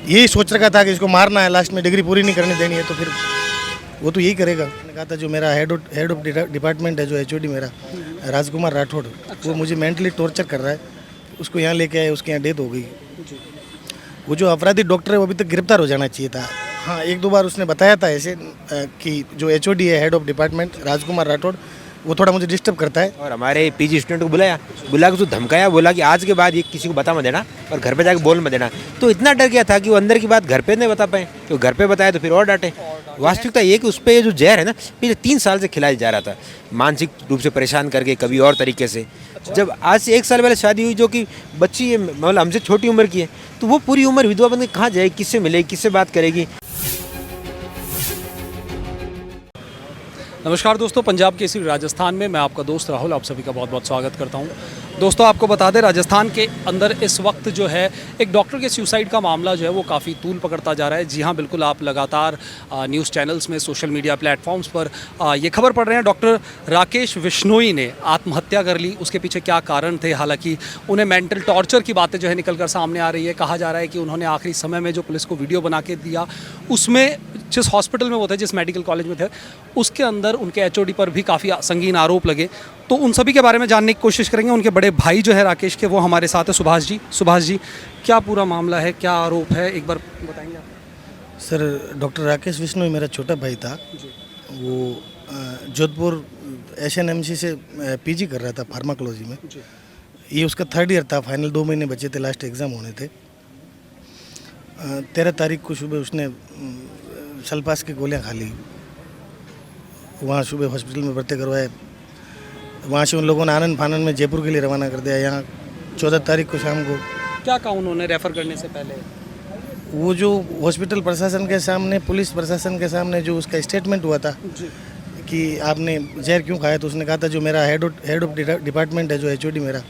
यही सोच रखा था कि इसको मारना है, लास्ट में डिग्री पूरी नहीं करने देनी है, तो फिर वो तो यही करेगा। मैंने कहा था जो मेरा हेड ऑफ डिपार्टमेंट है, जो एचओडी मेरा राजकुमार राठौड़, वो मुझे मेंटली टॉर्चर कर रहा है। उसको यहाँ लेके आए, उसके यहाँ डेथ हो गई। वो जो अपराधी डॉक्टर है वो अभी तक गिरफ्तार हो जाना चाहिए था। हाँ, एक दो बार उसने बताया था ऐसे कि जो एचओडी है हेड ऑफ डिपार्टमेंट राजकुमार राठौड़, वो थोड़ा मुझे डिस्टर्ब करता है। और हमारे पीजी स्टूडेंट को बुला के उसको धमकाया, बोला कि आज के बाद ये किसी को बता मत देना और घर पे जाके बोल मत देना। तो इतना डर गया था कि वो अंदर की बात घर पे नहीं बता पाए, तो घर पे बताया तो फिर और डांटे। वास्तविकता ये कि उस पर जो जहर है ना, पिछले 3 साल से खिलाया जा रहा था, मानसिक रूप से परेशान करके, कभी और तरीके से। जब आज से 1 साल पहले शादी हुई, जो कि बच्ची है, मतलब हमसे छोटी उम्र की है, तो वो पूरी उम्र विधवा बन के कहाँ जाएगी, किससे मिलेगी, किससे बात करेगी। नमस्कार दोस्तों, पंजाब केसरी राजस्थान में मैं आपका दोस्त राहुल आप सभी का बहुत बहुत स्वागत करता हूं। दोस्तों, आपको बता दें, राजस्थान के अंदर इस वक्त जो है एक डॉक्टर के सुसाइड का मामला जो है वो काफ़ी तूल पकड़ता जा रहा है। जी हां, बिल्कुल, आप लगातार न्यूज़ चैनल्स में, सोशल मीडिया प्लेटफॉर्म्स पर ये खबर पढ़ रहे हैं। डॉक्टर राकेश बिश्नोई ने आत्महत्या कर ली। उसके पीछे क्या कारण थे? हालांकि उन्हें मेंटल टॉर्चर की बातें जो है निकल कर सामने आ रही है। कहा जा रहा है कि उन्होंने आखिरी समय में जो पुलिस को वीडियो बना के दिया, उसमें जिस हॉस्पिटल में वो थे, जिस मेडिकल कॉलेज में थे, उसके अंदर उनके एचओडी पर भी काफ़ी संगीन आरोप लगे। तो उन सभी के बारे में जानने की कोशिश करेंगे। उनके बड़े भाई जो है राकेश के, वो हमारे साथ है, सुभाष जी, क्या पूरा मामला है, क्या आरोप है, एक बार बताएंगे आप? सर, डॉक्टर राकेश बिश्नोई मेरा छोटा भाई था। वो जोधपुर SNMC से पीजी कर रहा था फार्माकोलॉजी में। ये उसका 3rd ईयर था, फाइनल 2 महीने बचे थे, लास्ट एग्ज़ाम होने थे। 13 तारीख को सुबह उसने सल्फास की गोलियां खा ली। वहाँ सुबह हॉस्पिटल में भर्ती करवाए। वहाँ से उन लोगों ने आनंद फानंद में जयपुर के लिए रवाना कर दिया। यहाँ 14 तारीख को शाम को क्या कहा उन्होंने रेफ़र करने से पहले? वो जो हॉस्पिटल प्रशासन के सामने, पुलिस प्रशासन के सामने जो उसका स्टेटमेंट हुआ था कि आपने जहर क्यों खाया, तो उसने कहा था जो मेरा हेड ऑफ डिपार्टमेंट है, जो एचओडी मेरा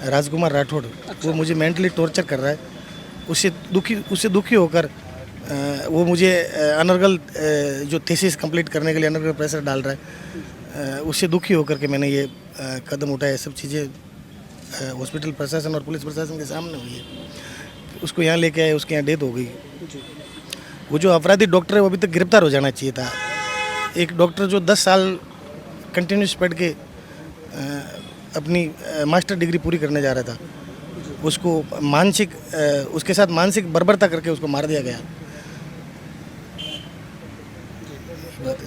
राजकुमार राठौड़, वो मुझे मेंटली टॉर्चर कर रहा है। उससे दुखी होकर वो मुझे अनर्गल जो थीसिस कंप्लीट करने के लिए अनर्गल प्रेशर डाल रहा है। उससे दुखी होकर के मैंने ये कदम उठाया। सब चीज़ें हॉस्पिटल प्रशासन और पुलिस प्रशासन के सामने हुई है। उसको यहाँ लेके आए, उसके यहाँ डेथ हो गई। वो जो अपराधी डॉक्टर है वो अभी तक गिरफ्तार हो जाना चाहिए था। एक डॉक्टर जो 10 साल कंटिन्यूस पढ़ के अपनी मास्टर डिग्री पूरी करने जा रहा था, उसको उसके साथ मानसिक बर्बरता करके उसको मार दिया गया।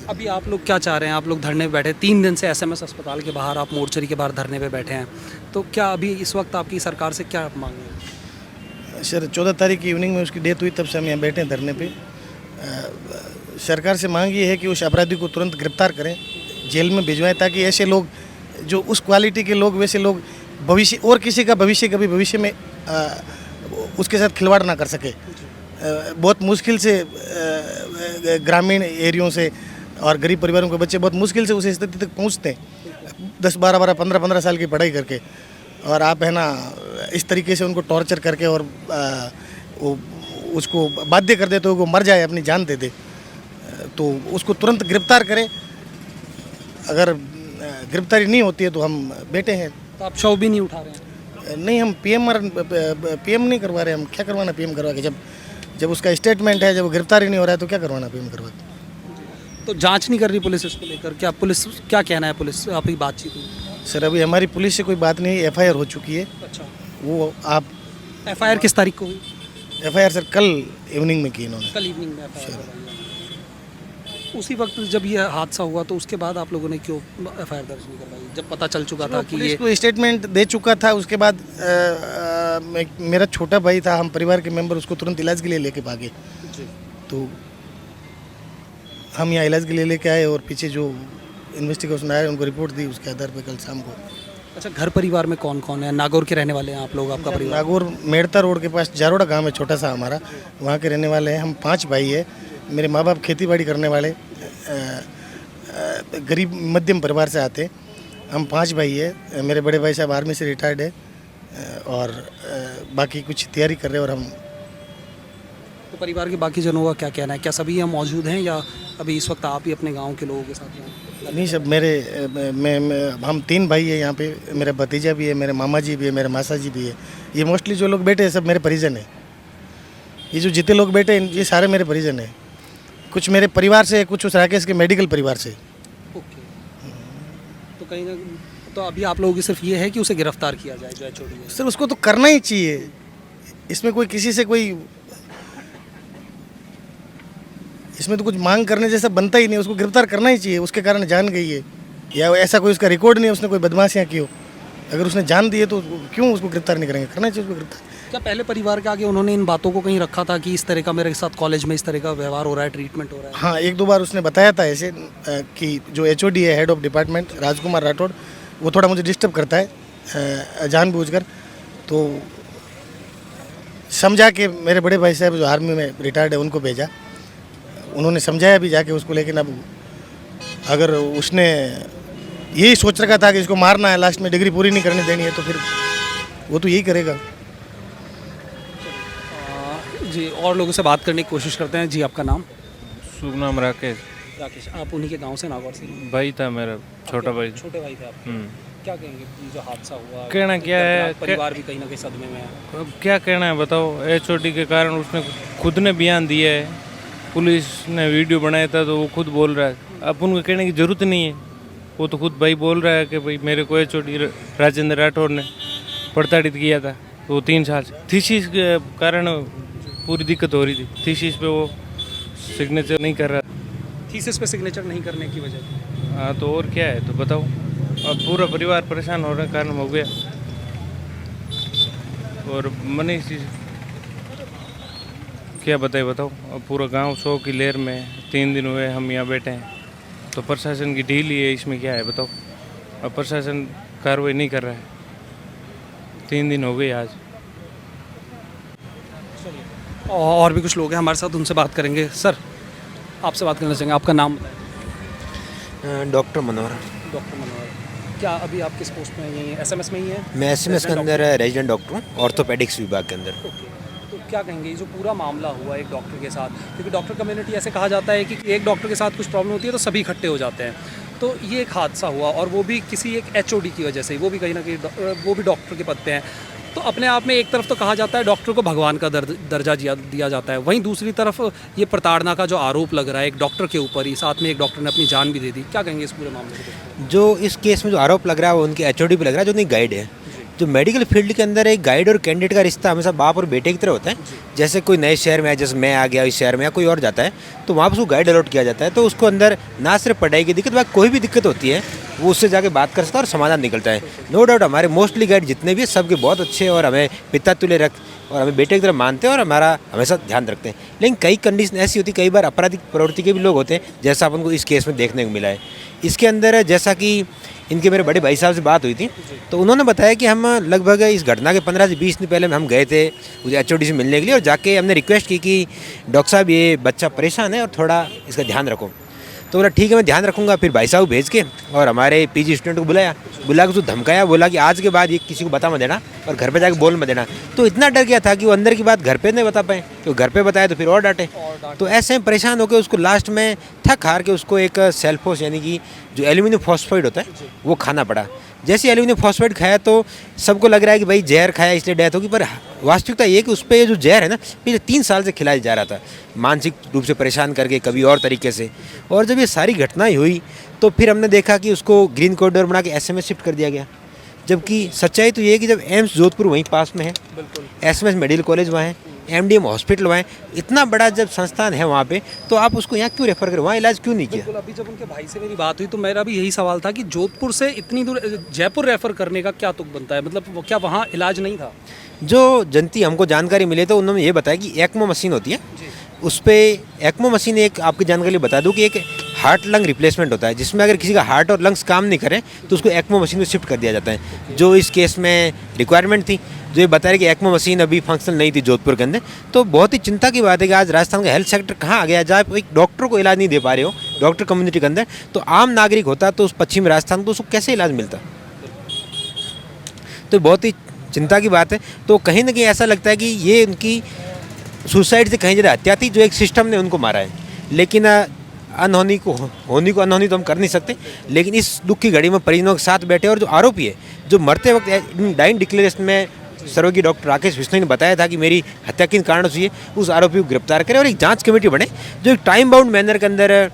अभी आप लोग क्या चाह रहे हैं? आप लोग धरने पे बैठे 3 दिन से, SMS अस्पताल के बाहर, आप मोर्चरी के बाहर धरने पे बैठे हैं, तो क्या अभी इस वक्त आपकी सरकार से क्या मांग है? सर, 14 तारीख की इवनिंग में उसकी डेथ हुई, तब से हम यहाँ बैठे हैं धरने पे। सरकार से मांग ये है कि उस अपराधी को तुरंत गिरफ्तार करें, जेल में भिजवाएं, ताकि ऐसे लोग, जो उस क्वालिटी के लोग, वैसे लोग भविष्य और किसी का कभी भविष्य में उसके साथ खिलवाड़ ना कर सके। बहुत मुश्किल से ग्रामीण एरियों से और गरीब परिवारों के बच्चे बहुत मुश्किल से उस स्थिति तक पहुंचते हैं, 10, 12, 15 साल की पढ़ाई करके, और आप है ना इस तरीके से उनको टॉर्चर करके और उसको बाध्य कर देते हो वो मर जाए, अपनी जान दे दे, तो उसको तुरंत गिरफ्तार करें। अगर गिरफ्तारी नहीं होती है तो हम बैठे हैं। तो आप शव भी नहीं उठा रहे हैं? नहीं, हम PM नहीं करवा रहे। हम क्या करवाना PM करवा के? जब उसका स्टेटमेंट है, जब वो गिरफ्तारी नहीं हो रहा है तो क्या करवाना PM करवा के? तो जांच नहीं कर रही पुलिस इसको लेकर? क्या पुलिस, क्या कहना है पुलिस? आप ही बातचीत हुई? सर, अभी हमारी पुलिस से कोई बात नहीं, FIR हो चुकी है। अच्छा, वो आप FIR किस तारीख को हुई? FIR सर कल इवनिंग में की इन्होंने। कल इवनिंग में FIR। उसी वक्त जब ये हादसा हुआ तो उसके बाद आप लोगों ने क्यों FIR दर्ज नहीं करवाई, जब पता चल चुका था कि ये? को स्टेटमेंट दे चुका था। उसके बाद मेरा छोटा भाई था, हम परिवार के मेंबर उसको तुरंत इलाज के लिए लेके भागे। तो हम यहाँ इलाज के लिए लेके आए और पीछे जो इन्वेस्टिगेशन आया उनको रिपोर्ट दी, उसके आधार पर कल शाम को। अच्छा, घर परिवार में कौन कौन है? नागौर के रहने वाले हैं आप लोग, आपका परिवार? नागौर मेड़ता रोड के पास जारोड़ा गांव है, छोटा सा हमारा, वहाँ के रहने वाले हैं। हम 5 भाई हैं। मेरे माँ बाप खेती बाड़ी करने वाले गरीब मध्यम परिवार से आते। हम 5 भाई हैं। मेरे बड़े भाई साहब आर्मी से रिटायर्ड है और बाकी कुछ तैयारी कर रहे हैं। और हम तो परिवार के बाकी जनों का क्या कहना है? क्या सभी यहाँ मौजूद हैं या अभी इस वक्त आप ही अपने गांव के लोगों के साथ हैं? नहीं, सब हम 3 भाई हैं यहाँ पे। मेरा भतीजा भी है, मेरे मामा जी भी है, मेरे मासा जी भी है। ये मोस्टली जो लोग बैठे हैं सब मेरे परिजन हैं। ये जो जितने लोग बैठे हैं ये सारे मेरे परिजन हैं, कुछ मेरे परिवार से, कुछ उस राकेश के मेडिकल परिवार से। ओके, तो कहीं ना, तो अभी आप लोगों की सिर्फ ये है कि उसे गिरफ्तार किया जाए जो एचओडी है। सर उसको तो करना ही चाहिए, इसमें कोई किसी से कोई इसमें तो कुछ मांग करने जैसा बनता ही नहीं, उसको गिरफ्तार करना ही चाहिए। उसके कारण जान गई है या ऐसा कोई उसका रिकॉर्ड नहीं है, उसने कोई बदमाशियाँ की हो। अगर उसने जान दी है तो क्यों उसको गिरफ्तार नहीं करेंगे, करना चाहिए उसको गिरफ्तार। क्या पहले परिवार के आगे उन्होंने इन बातों को कहीं रखा था कि इस तरह का मेरे साथ कॉलेज में इस तरह का व्यवहार हो रहा है, ट्रीटमेंट हो रहा है? हाँ, एक दो बार उसने बताया था ऐसे कि जो एचओडी है, हेड ऑफ डिपार्टमेंट राजकुमार राठौड़, वो थोड़ा मुझे डिस्टर्ब करता है जानबूझकर। तो समझा के मेरे बड़े भाई साहब जो आर्मी में रिटायर्ड है उनको भेजा, उन्होंने समझाया भी जाके उसको। लेकिन अब अगर उसने यही सोच रखा था कि इसको मारना है, लास्ट में डिग्री पूरी नहीं करने देनी है, तो फिर वो तो यही करेगा। जी, और लोगों से बात करने की कोशिश करते हैं। जी, आपका नाम? शुभ नाम राकेश। राकेश, आप उन्हीं के गांव से, नागौर से? भाई था मेरा, छोटा भाई। छोटे भाई थे आप? क्या कहेंगे जो हादसा हुआ? कहना क्या है, परिवार भी कहीं ना कहीं सदमे में है। अब क्या कहना है बताओ। एचओडी के कारण उसने खुद ने बयान दिया है, पुलिस ने वीडियो बनाया था तो वो खुद बोल रहा है। अब उनको कहने की ज़रूरत नहीं है, वो तो खुद भाई बोल रहा है कि भाई मेरे को एचओडी राजेंद्र राठौर ने प्रताड़ित किया था। तो 3 साल से थीसिस के कारण पूरी दिक्कत हो रही थी। थीसिस पे वो सिग्नेचर नहीं कर रहा। थीसिस पे सिग्नेचर नहीं करने की वजह? हाँ, तो और क्या है तो बताओ। अब पूरा परिवार परेशान हो रहा है, कारण हो गया। और मनीष जी क्या बताए बताओ। अब पूरा गांव 100 की लहर में, 3 दिन हुए हम यहाँ बैठे हैं, तो प्रशासन की ढील ही है, इसमें क्या है बताओ। अब प्रशासन कार्रवाई नहीं कर रहा है, 3 दिन हो गए आज। और भी कुछ लोग हैं हमारे साथ, उनसे बात करेंगे। सर, आपसे बात करना चाहेंगे, आपका नाम? डॉक्टर मनोहर। डॉक्टर मनोहर, क्या अभी आप किस पोस्ट में हैं? यहीं एसएमएस में ही हैं? मैं एसएमएस के अंदर रेजिडेंट डॉक्टर हूँ, ऑर्थोपेडिक्स विभाग के अंदर। ओके, तो क्या कहेंगे ये जो पूरा मामला हुआ एक डॉक्टर के साथ, क्योंकि डॉक्टर कम्युनिटी ऐसे कहा जाता है कि एक डॉक्टर के साथ कुछ प्रॉब्लम होती है तो सभी इकट्ठे हो जाते हैं, तो ये एक हादसा हुआ और वो भी किसी एक एचओडी की वजह से, वो भी कहीं ना कहीं वो भी डॉक्टर के पद पे हैं, तो अपने आप में एक तरफ तो कहा जाता है डॉक्टर को भगवान का दर्जा दिया जाता है, वहीं दूसरी तरफ ये प्रताड़ना का जो आरोप लग रहा है एक डॉक्टर के ऊपर ही, साथ में एक डॉक्टर ने अपनी जान भी दे दी, क्या कहेंगे इस पूरे मामले को? जो इस केस में जो आरोप लग रहा है वो उनके एचओडी पे लग रहा है, जो उनकी गाइड है। जो मेडिकल फील्ड के अंदर एक गाइड और कैंडिडेट का रिश्ता हमेशा बाप और बेटे की तरह होता है। जैसे कोई नए शहर में आया, जैसे मैं आ गया इस शहर में, या कोई और जाता है तो वहाँ पर उसको गाइड अलॉट किया जाता है, तो उसको अंदर ना सिर्फ पढ़ाई की दिक्कत, कोई भी दिक्कत होती है वो उससे जाके बात कर सकता है और समाधान निकलता है। नो डाउट हमारे मोस्टली गाइड जितने भी सबके बहुत अच्छे और हमें पिता तुल्य रख और हमें बेटे की तरह मानते हैं और हमारा हमेशा ध्यान रखते हैं। लेकिन कई कंडीशन ऐसी होती, कई बार आपराधिक प्रवृत्ति के भी लोग होते हैं, जैसा अपन को इस केस में देखने को मिला है। इसके अंदर जैसा कि इनके मेरे बड़े भाई साहब से बात हुई थी, तो उन्होंने बताया कि हम लगभग इस घटना के 15 से 20 दिन पहले हम गए थे मुझे एचओडी से मिलने के लिए, और जाके हमने रिक्वेस्ट की कि डॉक्टर साहब ये बच्चा परेशान है और थोड़ा इसका ध्यान रखो। तो बोला ठीक है मैं ध्यान रखूंगा। फिर भाई साहब भेज के और हमारे पीजी स्टूडेंट को बुला के उसको धमकाया, बोला कि आज के बाद ये किसी को बता मत देना और घर पे जाके बोल मत देना। तो इतना डर गया था कि वो अंदर की बात घर पे नहीं बता पाए, तो घर पे बताया तो फिर और डांटे। तो ऐसे में परेशान होकर उसको लास्ट में थक हार के उसको एक सेल्फोस यानी कि जो एल्यूमिनियम फॉस्फाइड होता है वो खाना पड़ा। जैसे एल्यूमिनियम फॉस्फाइड खाया तो सबको लग रहा है कि भाई जहर खाया इसलिए डेथ होगी, पर वास्तविकता ये कि उस पर जो जहर है ना पिछले 3 साल से खिलाया जा रहा था, मानसिक रूप से परेशान करके, कभी और तरीके से। और जब ये सारी घटनाएं हुई तो फिर हमने देखा कि उसको ग्रीन कॉरिडोर बना के एसएमएस शिफ्ट कर दिया गया, जबकि सच्चाई तो ये है कि जब एम्स जोधपुर वहीं पास में है, एसएमएस मेडिकल कॉलेज वहाँ है, एमडीएम हॉस्पिटल वहाँ है, इतना बड़ा जब संस्थान है वहाँ पे, तो आप उसको यहाँ क्यों रेफर करें, वहाँ इलाज क्यों नहीं किया? बिल्कुल, अभी जब उनके भाई से मेरी बात हुई तो मेरा भी यही सवाल था कि जोधपुर से इतनी दूर जयपुर रेफर करने का क्या तुक बनता है, मतलब क्या वहाँ इलाज नहीं था? जो जनती हमको जानकारी मिले तो उन्होंने ये बताया कि एक्मो मशीन होती है, उस पर एक्मो मशीन एक आपकी जानकारी बता दूं कि एक हार्ट लंग रिप्लेसमेंट होता है, जिसमें अगर किसी का हार्ट और लंग्स काम नहीं करें तो उसको एक्मो मशीन में शिफ्ट कर दिया जाता है। जो इस केस में रिक्वायरमेंट थी, जो ये बता रहे कि एक्मो मशीन अभी फंक्शनल नहीं थी जोधपुर के अंदर, तो बहुत ही चिंता की बात है कि आज राजस्थान का हेल्थ सेक्टर कहाँ आ गया, जहाँ एक डॉक्टर को इलाज नहीं दे पा रहे हो डॉक्टर कम्युनिटी के अंदर, तो आम नागरिक होता तो उस पश्चिमी राजस्थान को उसको कैसे इलाज मिलता? तो बहुत ही चिंता की बात है। तो कहीं ना कहीं ऐसा लगता है कि ये उनकी सुसाइड से कहीं ज़्यादा हत्या थी, जो एक सिस्टम ने उनको मारा है। लेकिन अनहोनी को अनहोनी तो हम कर नहीं सकते, लेकिन इस दुख की घड़ी में परिजनों के साथ बैठे और जो आरोपी है, जो मरते वक्त डाइंग डिक्लेरेशन में सर्वज्ञ डॉक्टर राकेश बिश्नोई ने बताया था कि मेरी हत्या किन कारणों से हुई है, उस आरोपी को गिरफ्तार करें और एक जांच कमेटी बने जो एक टाइम बाउंड मैनर के अंदर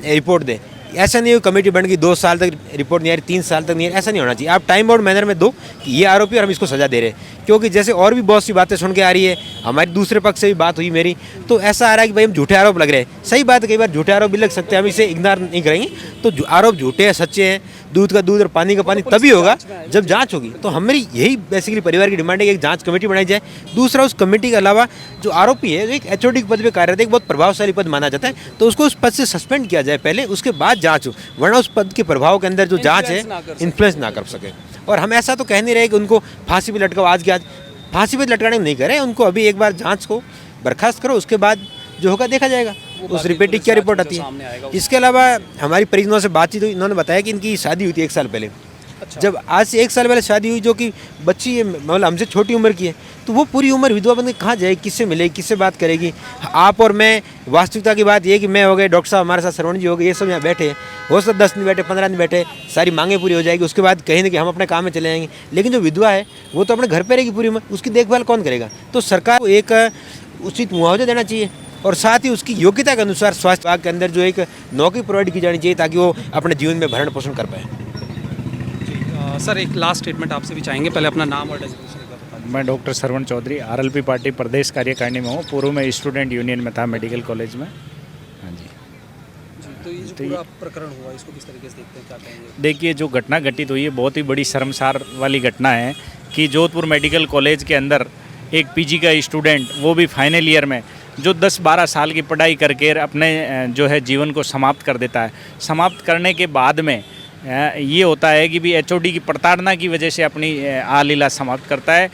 रिपोर्ट दे। ऐसा नहीं हो कमेटी बन गई 2 साल तक रिपोर्ट नहीं आ रही, 3 साल तक नहीं आ रही, ऐसा नहीं होना चाहिए। आप टाइम बाउंड मैनर में दो कि ये आरोपी और हम इसको सजा दे रहे हैं। क्योंकि जैसे और भी बहुत सी बातें सुन के आ रही है, हमारी दूसरे पक्ष से भी बात हुई मेरी, तो ऐसा आ रहा है कि भाई हम झूठे आरोप लग रहे हैं। सही बात है, कई बार झूठे आरोप भी लग सकते हैं, हम इसे इग्नोर नहीं करेंगे। तो आरोप झूठे हैं, सच्चे हैं, दूध का दूध और पानी का पानी तभी होगा जब जांच होगी। तो हमारी यही बेसिकली परिवार की डिमांड है कि एक जांच कमेटी बनाई जाए। दूसरा, उस कमेटी के अलावा जो आरोपी है, जो एक एचओडी के पद पर कार्यरत है, एक बहुत प्रभावशाली पद माना जाता है, तो उसको उस पद से सस्पेंड किया जाए पहले, उसके बाद जांच हो, वरना उस पद के प्रभाव के अंदर जो जांच है इन्फ्लुएंस ना कर सके। और हम ऐसा तो कह नहीं रहे कि उनको फांसी पे लटकाओ, आज के आज फांसी पे लटकाने नहीं करें उनको, अभी एक बार जांच को बर्खास्त करो, उसके बाद जो होगा देखा जाएगा उस रिपोर्ट की क्या रिपोर्ट आती है। इसके अलावा हमारी परिजनों से बातचीत हुई, इन्होंने बताया कि इनकी शादी हुई थी 1 साल पहले। जब आज से 1 साल पहले शादी हुई, जो कि बच्ची है मतलब हमसे छोटी उम्र की है, तो वो पूरी उम्र विधवा बन के कहाँ जाएगी, किससे मिलेगी, किससे बात करेगी। आप और मैं, वास्तविकता की बात ये कि मैं हो गए, डॉक्टर साहब हमारे साथ श्रवण जी हो गए, ये सब यहाँ बैठे हैं, हो सकता 10 दिन बैठे, 15 दिन बैठे, सारी मांगें पूरी हो जाएगी, उसके बाद कहीं ना कहीं हम अपने काम में चले जाएंगे। लेकिन जो विधवा है वो तो अपने घर पर रहेगी पूरी उम्र, उसकी देखभाल कौन करेगा। तो सरकार को एक उचित मुआवजा देना चाहिए और साथ ही उसकी योग्यता के अनुसार स्वास्थ्य विभाग के अंदर जो एक नौकरी प्रोवाइड की जानी चाहिए ताकि वो अपने जीवन में भरण पोषण कर पाए। सर एक लास्ट स्टेटमेंट आपसे भी चाहेंगे, पहले अपना नाम और डेजिग्नेशन एक बार बता दीजिए। मैं डॉक्टर श्रवण चौधरी आरएलपी पार्टी प्रदेश कार्यकारिणी में हूँ। पूर्व में स्टूडेंट यूनियन में था मेडिकल कॉलेज में। हाँ जी। तो ये जो पूरा प्रकरण हुआ इसको किस तरीके से देखते हैं, क्या कहेंगे? देखिए, जो घटना घटित हुई है बहुत ही बड़ी शर्मसार वाली घटना है कि जोधपुर मेडिकल कॉलेज के अंदर एक पीजी का स्टूडेंट, वो भी फाइनल ईयर में, जो 10-12 साल की पढ़ाई करके अपने जो है जीवन को समाप्त कर देता है। समाप्त करने के बाद में ये होता है कि भी एचओडी की प्रताड़ना की वजह से अपनी आलीला समाप्त करता है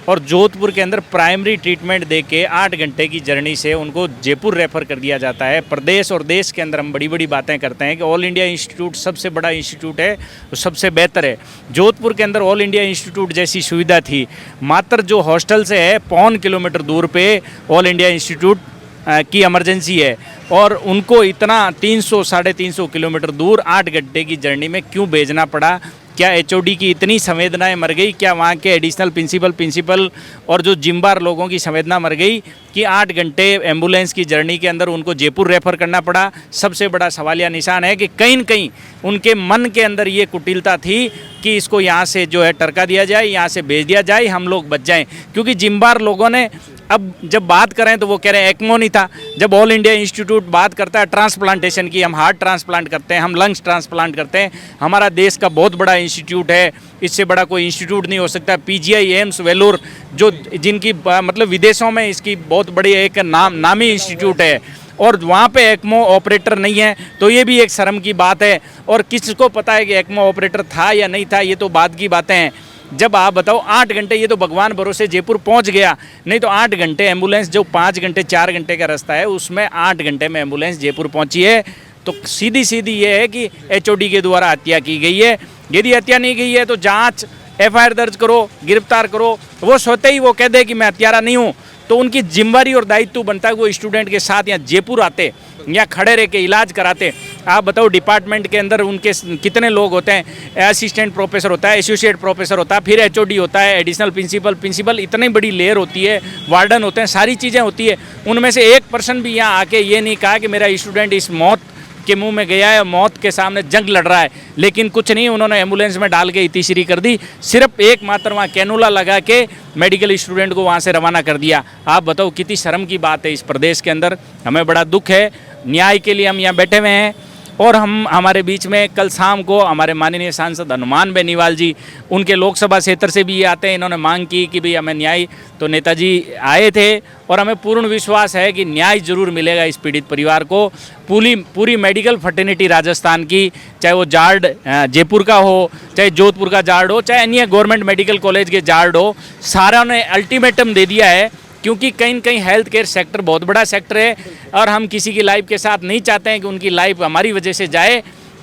और जोधपुर के अंदर प्राइमरी ट्रीटमेंट दे के 8 घंटे की जर्नी से उनको जयपुर रेफ़र कर दिया जाता है। प्रदेश और देश के अंदर हम बड़ी बड़ी बातें करते हैं कि ऑल इंडिया इंस्टीट्यूट सबसे बड़ा इंस्टीट्यूट है, सबसे बेहतर है। जोधपुर के अंदर ऑल इंडिया इंस्टीट्यूट जैसी सुविधा थी, मात्र जो हॉस्टल से है 5 किलोमीटर दूर पे ऑल इंडिया इंस्टीट्यूट की इमरजेंसी है और उनको इतना 300-350 किलोमीटर दूर 8 घंटे की जर्नी में क्यों भेजना पड़ा। क्या एचओडी की इतनी संवेदनाएं मर गई, क्या वहाँ के एडिशनल प्रिंसिपल और जो जिम्बार लोगों की संवेदना मर गई कि 8 घंटे एम्बुलेंस की जर्नी के अंदर उनको जयपुर रेफ़र करना पड़ा। सबसे बड़ा सवालिया निशान है कि कहीं न कहीं उनके मन के अंदर ये कुटिलता थी कि इसको यहाँ से जो है टरका दिया जाए, यहाँ से भेज दिया जाए, हम लोग बच जाएं। क्योंकि जिम्बार लोगों ने अब जब बात करें तो वो कह रहे हैं एक्मो नहीं था। जब ऑल इंडिया इंस्टीट्यूट बात करता है ट्रांसप्लांटेशन की, हम हार्ट ट्रांसप्लांट करते हैं, हम लंग्स ट्रांसप्लांट करते हैं, हमारा देश का बहुत बड़ा इंस्टीट्यूट है, इससे बड़ा कोई इंस्टीट्यूट नहीं हो सकता। पीजीआई, एम्स, वेलूर जो जिनकी मतलब विदेशों में इसकी बहुत बड़ी एक नामी इंस्टीट्यूट है और वहाँ पे एक्मो ऑपरेटर नहीं है, तो ये भी एक शर्म की बात है। और किसको पता है कि एक्मो ऑपरेटर था या नहीं था, ये तो बाद की बातें हैं। जब आप बताओ 8 घंटे, ये तो भगवान भरोसे जयपुर पहुंच गया, नहीं तो 8 घंटे एम्बुलेंस, जो 5 घंटे 4 घंटे का रास्ता है उसमें 8 घंटे में एम्बुलेंस जयपुर पहुंची है। तो सीधी ये है कि एचओडी के द्वारा हत्या की गई है। यदि हत्या नहीं गई है तो जांच, एफआईआर दर्ज करो, गिरफ्तार करो। वो सोते ही वो कह दे कि मैं हत्यारा नहीं हूँ, तो उनकी जिम्मेदारी और दायित्व बनता है वो स्टूडेंट के साथ यहाँ जयपुर आते, यहाँ खड़े रह के इलाज कराते। आप बताओ डिपार्टमेंट के अंदर उनके कितने लोग होते हैं, असिस्टेंट प्रोफेसर होता है, एसोसिएट प्रोफेसर होता है, फिर एचओडी होता है, एडिशनल प्रिंसिपल, इतनी बड़ी लेयर होती है, वार्डन होते हैं, सारी चीज़ें होती है। उनमें से एक पर्सन भी यहाँ आके ये नहीं कहा कि मेरा स्टूडेंट इस मौत के मुंह में गया है, मौत के सामने जंग लड़ रहा है। लेकिन कुछ नहीं, उन्होंने एम्बुलेंस में डाल के इतिश्री कर दी, सिर्फ एकमात्र वहाँ कैनुला लगा के मेडिकल स्टूडेंट को वहाँ से रवाना कर दिया। आप बताओ कितनी शर्म की बात है इस प्रदेश के अंदर। हमें बड़ा दुख है, न्याय के लिए हम यहाँ बैठे हुए हैं और हमारे बीच में कल शाम को हमारे माननीय सांसद हनुमान बेनीवाल जी, उनके लोकसभा क्षेत्र से भी ये आते हैं, इन्होंने मांग की कि भाई हमें न्याय, तो नेताजी आए थे और हमें पूर्ण विश्वास है कि न्याय जरूर मिलेगा इस पीड़ित परिवार को। पूरी मेडिकल फर्टिनिटी राजस्थान की, चाहे वो जार्ड जयपुर का हो, चाहे जोधपुर का जार्ड हो, चाहे अन्य गवर्नमेंट मेडिकल कॉलेज के जार्ड हो, सारा ने अल्टीमेटम दे दिया है। क्योंकि कहीं न कहीं हेल्थ केयर सेक्टर बहुत बड़ा सेक्टर है और हम किसी की लाइफ के साथ नहीं चाहते हैं कि उनकी लाइफ हमारी वजह से जाए।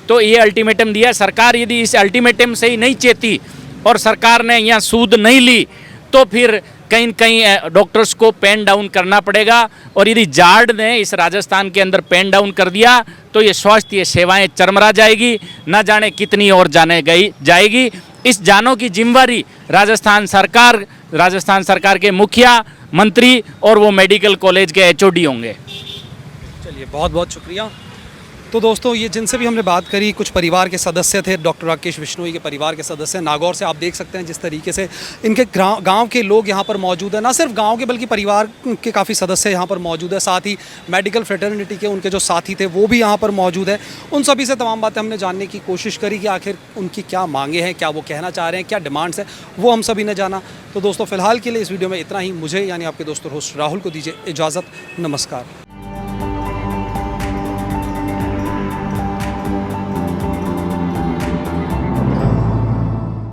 तो ये अल्टीमेटम दिया, सरकार यदि इस अल्टीमेटम से ही नहीं चेती और सरकार ने यहाँ सूद नहीं ली तो फिर कहीं न कहीं डॉक्टर्स को पेन डाउन करना पड़ेगा। और यदि जार्ड ने इस राजस्थान के अंदर पेन डाउन कर दिया तो ये स्वास्थ्य सेवाएं चरमरा जाएगी, न जाने कितनी और जाने गई जाएगी। इस जानों की जिम्मेवारी राजस्थान सरकार के मुखिया, मंत्री और वो मेडिकल कॉलेज के एचओडी होंगे। चलिए, बहुत बहुत शुक्रिया। तो दोस्तों, ये जिनसे भी हमने बात करी, कुछ परिवार के सदस्य थे, डॉक्टर राकेश बिश्नोई के परिवार के सदस्य। नागौर से आप देख सकते हैं जिस तरीके से इनके गांव के लोग यहाँ पर मौजूद हैं, ना सिर्फ गांव के बल्कि परिवार के काफ़ी सदस्य यहाँ पर मौजूद है। साथ ही मेडिकल फ्रेटर्निटी के उनके जो साथी थे वो भी यहाँ पर मौजूद है। उन सभी से तमाम बातें हमने जानने की कोशिश करी कि आखिर उनकी क्या मांगे हैं, क्या वो कहना चाह रहे हैं, क्या डिमांड्स हैं, वो हम सभी ने जाना। तो दोस्तों, फिलहाल के लिए इस वीडियो में इतना ही। मुझे यानी आपके दोस्तों होस्ट राहुल को दीजिए इजाज़त। नमस्कार।